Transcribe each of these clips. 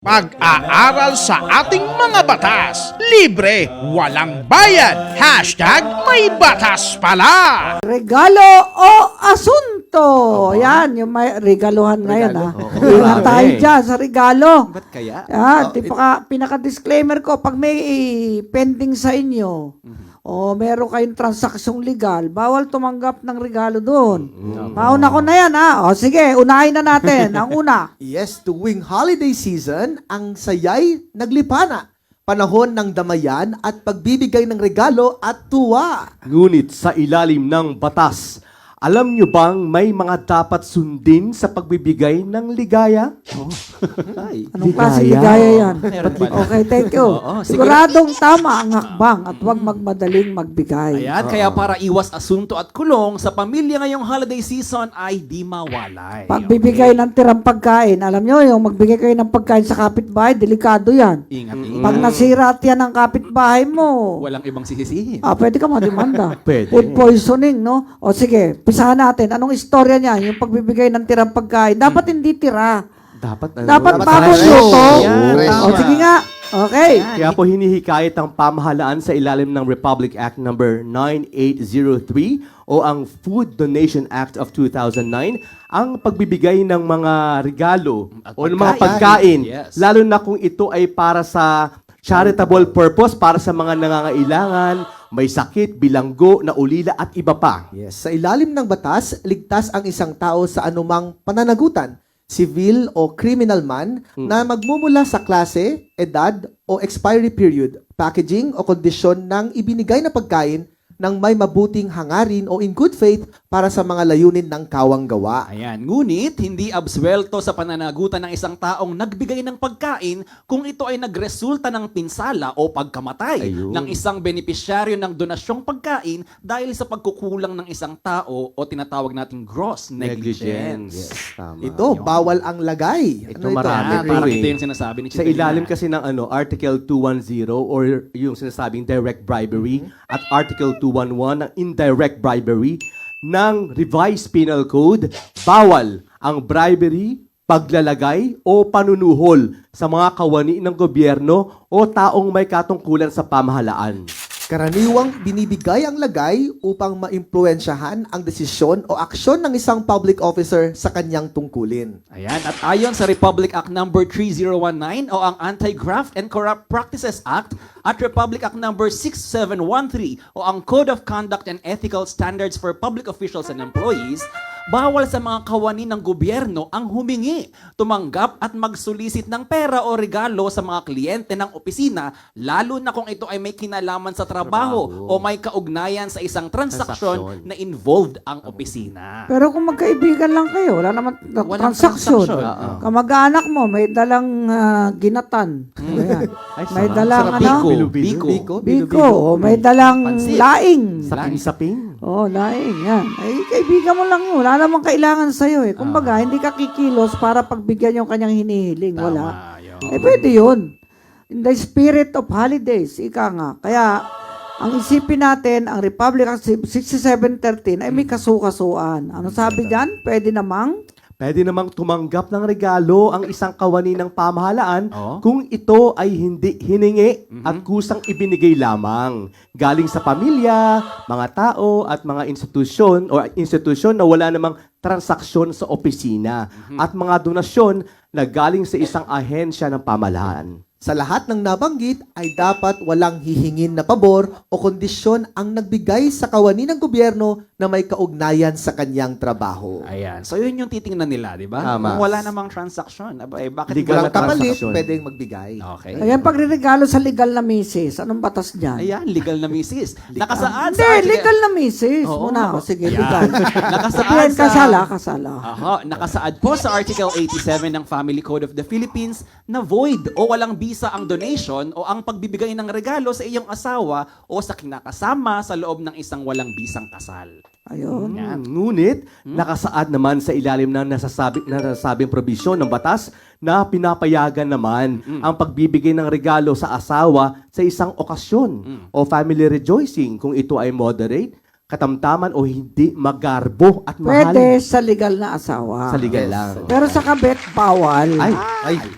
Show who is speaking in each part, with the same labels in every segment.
Speaker 1: Pag-aaral sa ating mga batas. Libre, walang bayad. Hashtag may batas pala.
Speaker 2: Regalo o asunto. Yan, yung may regaluhan ngayon. Ingat tayo dyan sa regalo.
Speaker 3: Ba't kaya?
Speaker 2: Pinaka-disclaimer ko, pag may pending sa inyo, o meron kayong transaksyong legal, bawal tumanggap ng regalo doon. Mauna ko na yan, ha? O sige, unahin na natin. Ang una.
Speaker 4: Yes, tuwing holiday season, ang sayay naglipana. Panahon ng damayan at pagbibigay ng regalo at tuwa.
Speaker 5: Ngunit sa ilalim ng batas, alam nyo bang may mga dapat sundin sa pagbibigay ng ligaya?
Speaker 4: Ay.
Speaker 2: Anong klase ligaya yan?
Speaker 3: Meron ba?
Speaker 2: Okay, thank you.
Speaker 3: Oo,
Speaker 2: Siguradong tama ang hakbang at huwag magmadaling magbigay.
Speaker 3: Ayan, kaya para iwas asunto at kulong, sa pamilya ngayong holiday season ay di mawalay.
Speaker 2: Pagbibigay ng tirang pagkain, alam nyo, yung magbigay kayo ng pagkain sa kapitbahay, delikado yan.
Speaker 3: Ingat,
Speaker 2: Pag nasira at yan ang kapitbahay mo,
Speaker 3: Walang ibang sisisihin.
Speaker 2: pwede ka mademanda.
Speaker 5: Pwede.
Speaker 2: Food poisoning, no? O sige, pisahan natin. Anong istorya niya? Yung pagbibigay ng tirang pagkain. Dapat hindi tira.
Speaker 5: Dapat
Speaker 2: Dapat
Speaker 4: Dapat
Speaker 2: bagong
Speaker 4: fresh.
Speaker 2: luto.
Speaker 3: Yan,
Speaker 2: O sige nga. Okay.
Speaker 5: Kaya po hinihikayat ang pamahalaan sa ilalim ng Republic Act number 9803 o ang Food Donation Act of 2009 ang pagbibigay ng mga regalo
Speaker 3: At
Speaker 5: o ng mga
Speaker 3: pagkain.
Speaker 5: pagkain,
Speaker 3: Yes.
Speaker 5: lalo na kung ito ay para sa charitable purpose, para sa mga nangangailangan, may sakit, bilanggo, naulila at iba pa.
Speaker 4: Yes, sa ilalim ng batas, ligtas ang isang tao sa anumang pananagutan, civil o criminal man, na magmumula sa klase, edad o expiry period, packaging o kondisyon ng ibinigay na pagkain ng may mabuting hangarin o in good faith para sa mga layunin ng kawang gawa.
Speaker 3: Ayan, ngunit hindi absuelto sa pananagutan ng isang taong nagbigay ng pagkain kung ito ay nagresulta ng pinsala o pagkamatay
Speaker 5: Ayun.
Speaker 3: ng isang benepisyaryo ng donasyong pagkain dahil sa pagkukulang ng isang tao o tinatawag nating gross negligence.
Speaker 5: Yes, tama.
Speaker 4: Ito, bawal ang lagay.
Speaker 5: Ito marami.
Speaker 3: Ah, parang
Speaker 5: eh.
Speaker 3: ito yung sinasabi ni
Speaker 5: Sa
Speaker 3: Chitrina.
Speaker 5: ilalim kasi ng Article 210 or yung sinasabing direct bribery at Article 211 ng indirect bribery ng Revised Penal Code, bawal ang bribery, paglalagay o panunuhol sa mga kawani ng gobyerno o taong may katungkulan sa pamahalaan.
Speaker 4: Karaniwang binibigay ang lagay upang maimpluwensyahan ang desisyon o aksyon ng isang public officer sa kanyang tungkulin.
Speaker 3: Ayan, at ayon sa Republic Act number 3019 o ang Anti-Graft and Corrupt Practices Act at Republic Act number 6713 o ang Code of Conduct and Ethical Standards for Public Officials and Employees, bawal sa mga kawani ng gobyerno ang humingi, tumanggap at magsulisit ng pera o regalo sa mga kliyente ng opisina, lalo na kung ito ay may kinalaman sa trabaho o may kaugnayan sa isang transaksyon na involved ang opisina.
Speaker 2: Pero kung magkaibigan lang kayo, wala naman
Speaker 3: Walang
Speaker 2: transaksyon.
Speaker 3: transaksyon.
Speaker 2: Kamag-anak mo, may dalang ginatan. Ayan. May
Speaker 5: sarap.
Speaker 2: dalang
Speaker 3: Sarap,
Speaker 2: ano?
Speaker 3: biko.
Speaker 2: Biko. O may dalang
Speaker 3: Pansit.
Speaker 2: laing.
Speaker 5: Saping-saping.
Speaker 2: Oh, laing. Yan. Ay, kaibigan mo lang yun. Wala namang kailangan sa'yo eh. Kumbaga, hindi ka kikilos para pagbigyan yung kanyang hinihiling. Wala.
Speaker 3: Tama, yun.
Speaker 2: Pwede yun. In the spirit of holidays, ika nga. Kaya, ang isipin natin, ang Republic Act 6713 ay may kasukasuan. Ano sabi dyan? Pwede namang
Speaker 5: Pwede namang tumanggap ng regalo ang isang kawani ng pamahalaan
Speaker 3: Oo.
Speaker 5: kung ito ay hindi hiningi at kusang ibinigay lamang. Galing sa pamilya, mga tao at mga institusyon na wala namang transaksyon sa opisina at mga donasyon na galing sa isang ahensya ng pamahalaan.
Speaker 4: Sa lahat ng nabanggit ay dapat walang hihingin na pabor o kondisyon ang nagbigay sa kawani ng gobyerno na may kaugnayan sa kanyang trabaho.
Speaker 3: Ayan. So, yun yung titingnan nila, di ba?
Speaker 5: Tama.
Speaker 3: Kung wala namang transaction, abay, bakit
Speaker 5: Legal
Speaker 4: Walang
Speaker 5: na
Speaker 4: kapalit,
Speaker 5: transaksyon.
Speaker 4: pwedeng magbigay.
Speaker 3: Okay.
Speaker 2: ayan, pagre-regalo sa legal na misis. Anong batas dyan?
Speaker 3: Ayan, legal na misis. Nakasaad
Speaker 2: Hindi,
Speaker 3: sa article-
Speaker 2: legal na misis.
Speaker 3: Oo.
Speaker 2: Muna, o sige,
Speaker 3: Ayan.
Speaker 2: legal.
Speaker 3: Nakasaad
Speaker 2: Sabihin,
Speaker 3: sa...
Speaker 2: kasala.
Speaker 3: Aha, nakasaad po sa Article 87 ng Family Code of the Philippines na void o walang bisa ang donation o ang pagbibigay ng regalo sa iyong asawa o sa kinakasama sa loob ng isang walang bisang kasal.
Speaker 2: Ayun.
Speaker 5: Ngunit, nakasaad naman sa ilalim ng nasasabing probisyon ng batas na pinapayagan naman ang pagbibigay ng regalo sa asawa sa isang okasyon o family rejoicing kung ito ay moderate, katamtaman o hindi magarbo at mahal.
Speaker 2: Pwede sa legal na asawa.
Speaker 5: Sa legal lang.
Speaker 2: Pero sa kabit, bawal.
Speaker 5: Ay,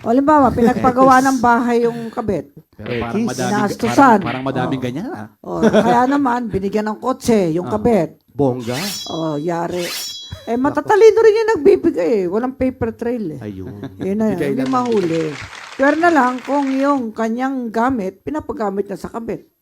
Speaker 2: O halimbawa, pinagpagawa ng bahay yung kabit.
Speaker 3: Pero parang
Speaker 5: Kiss.
Speaker 3: madaming,
Speaker 2: Inastusan.
Speaker 3: parang madaming ganyan.
Speaker 2: O, kaya naman, binigyan ng kotse yung kabit.
Speaker 5: bongga.
Speaker 2: O, yari. Matatalino rin yung nagbibigay eh. Walang paper trail eh.
Speaker 5: Ayun.
Speaker 2: Yun na yun, hindi mahuli. Pero na lang kung yung kanyang gamit, pinapagamit na sa kabit.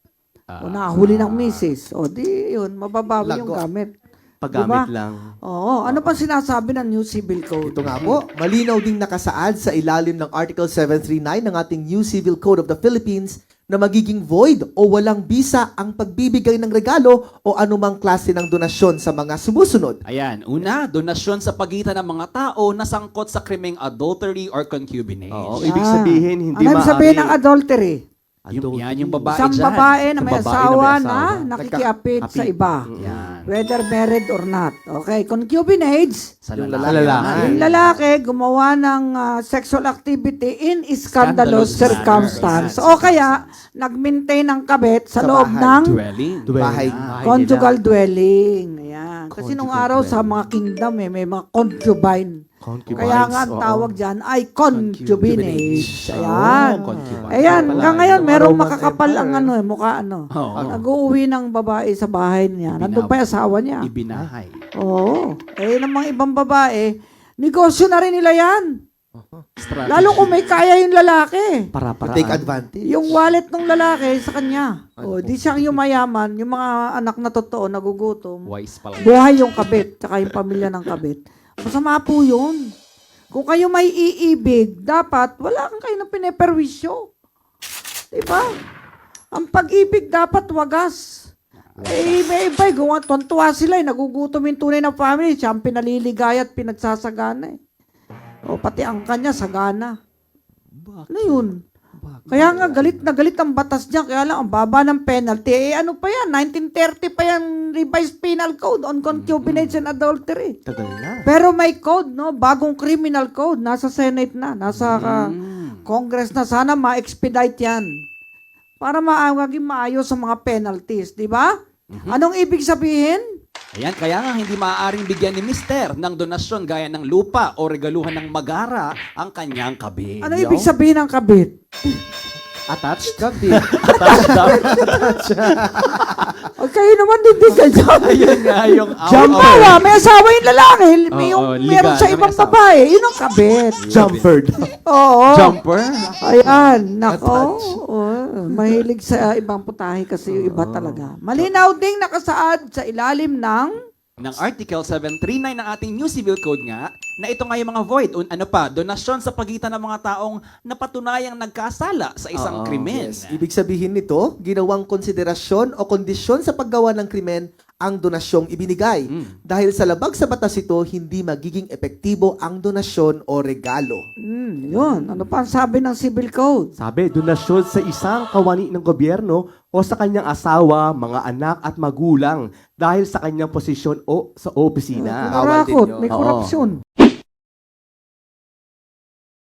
Speaker 2: O nahuli ng misis. O di yun, mababawi yung gamit.
Speaker 5: Paggamit
Speaker 2: Diba?
Speaker 5: lang.
Speaker 2: Oo. Ano pa sinasabi ng New Civil Code?
Speaker 4: Ito nga po, malinaw ding nakasaad sa ilalim ng Article 739 ng ating New Civil Code of the Philippines na magiging void o walang bisa ang pagbibigay ng regalo o anumang klase ng donasyon sa mga sumusunod.
Speaker 3: Ayan, una, donasyon sa pagitan ng mga tao na sangkot sa krimeng adultery or concubinage.
Speaker 5: Oo, ibig sabihin, hindi
Speaker 2: ano ibig sabihin ng adultery?
Speaker 3: Yan yung babae
Speaker 2: Isang
Speaker 3: dyan.
Speaker 2: babae na may
Speaker 5: Isang babae
Speaker 2: asawa
Speaker 5: na may
Speaker 2: na
Speaker 5: asawa.
Speaker 2: nakikiapit sa iba.
Speaker 3: Yan.
Speaker 2: Whether married or not. Okay, concubinage.
Speaker 3: Sa
Speaker 5: Yung
Speaker 3: lalaki.
Speaker 5: lalaki.
Speaker 2: Yung lalaki gumawa ng sexual activity in scandalous circumstance. O kaya, nag-maintain ng kabit sa
Speaker 4: Sa
Speaker 2: loob
Speaker 4: bahay.
Speaker 2: ng
Speaker 3: Dwelling.
Speaker 4: Bahay.
Speaker 2: conjugal dwelling. Ayan. Kasi nung araw sa mga kingdom may mga concubine.
Speaker 5: Concubines,
Speaker 2: Kaya nga ang
Speaker 5: oo.
Speaker 2: tawag dyan ay concubinage. Ayan.
Speaker 3: concubine.
Speaker 2: Ayan,
Speaker 5: Pala,
Speaker 2: hanggang ngayon
Speaker 5: yung
Speaker 2: merong
Speaker 5: Roman
Speaker 2: makakapal ang
Speaker 5: Empire.
Speaker 2: mukha
Speaker 3: Oo.
Speaker 2: Nag-uuwi ng babae sa bahay niya. Nandun pa yung asawa niya.
Speaker 3: Ibinahay.
Speaker 2: Oo. Eh, ng mga ibang babae, negosyo na rin nila yan. Lalo kung may kaya yung lalaki.
Speaker 5: Para-para.
Speaker 4: Take advantage.
Speaker 2: Yung wallet ng lalaki sa kanya. O, di siyang yung mayaman, yung mga anak na totoo, nagugutom.
Speaker 3: Wise pala.
Speaker 2: Buhay yung kabit, tsaka yung pamilya ng kabit. Masama po yun. Kung kayo may iibig, dapat wala kang kayo ng pineperwisyo. Diba? Ang pag-ibig dapat wagas. Eh, may iba, tuwan-tuwa sila, nagugutom yung tunay na family, siya ang pinaliligaya at pinagsasagana eh. O, pati ang kanya, sagana. Ano yun? Kaya nga, galit na galit ang batas dyan, kaya lang, ang baba ng penalty, ano pa yan, 1930 pa yan, revised penal code on concubinage and adultery.
Speaker 5: Tagal na.
Speaker 2: Pero may code, no? Bagong criminal code, nasa Senate na, nasa Congress na, sana ma-expedite yan. Para maging maayos sa mga penalties, di ba? Anong ibig sabihin?
Speaker 3: Ayan, kaya nga hindi maaaring bigyan ni Mister ng donasyon gaya ng lupa o regaluhan ng magara ang kanyang kabit.
Speaker 2: Ano ibig sabihin ng kabit?
Speaker 5: Attached?
Speaker 4: Kabit.
Speaker 2: O kayo naman hindi ka dyan.
Speaker 3: Ayun nga yung
Speaker 2: Halimbawa, may asawa yung lalaki, may yung
Speaker 3: Oo,
Speaker 2: meron
Speaker 3: legal
Speaker 2: sa
Speaker 3: na may
Speaker 2: ibang
Speaker 3: asawa.
Speaker 2: babae, yun ang kabit.
Speaker 5: Jumpered.
Speaker 2: Oo.
Speaker 3: Jumper.
Speaker 2: Ayan, nako. Mahilig sa ibang putahe kasi yung iba talaga. Malinaw ding nakasaad sa ilalim ng
Speaker 3: Ng Article 739 ng ating New Civil Code nga, na ito nga yung mga void, ano pa, donasyon sa pagitan ng mga taong napatunayang nagkasala sa isang krimen.
Speaker 4: Yes. Ibig sabihin nito, ginawang konsiderasyon o kondisyon sa paggawa ng krimen ang donasyong ibinigay. Dahil sa labag sa batas ito, hindi magiging epektibo ang donasyon o regalo.
Speaker 2: yun. Ano pa ang sabi ng Civil Code?
Speaker 5: Sabi, donasyon sa isang kawani ng gobyerno o sa kanyang asawa, mga anak at magulang dahil sa kanyang posisyon o sa opisina.
Speaker 2: Kurakot, may korupsyon.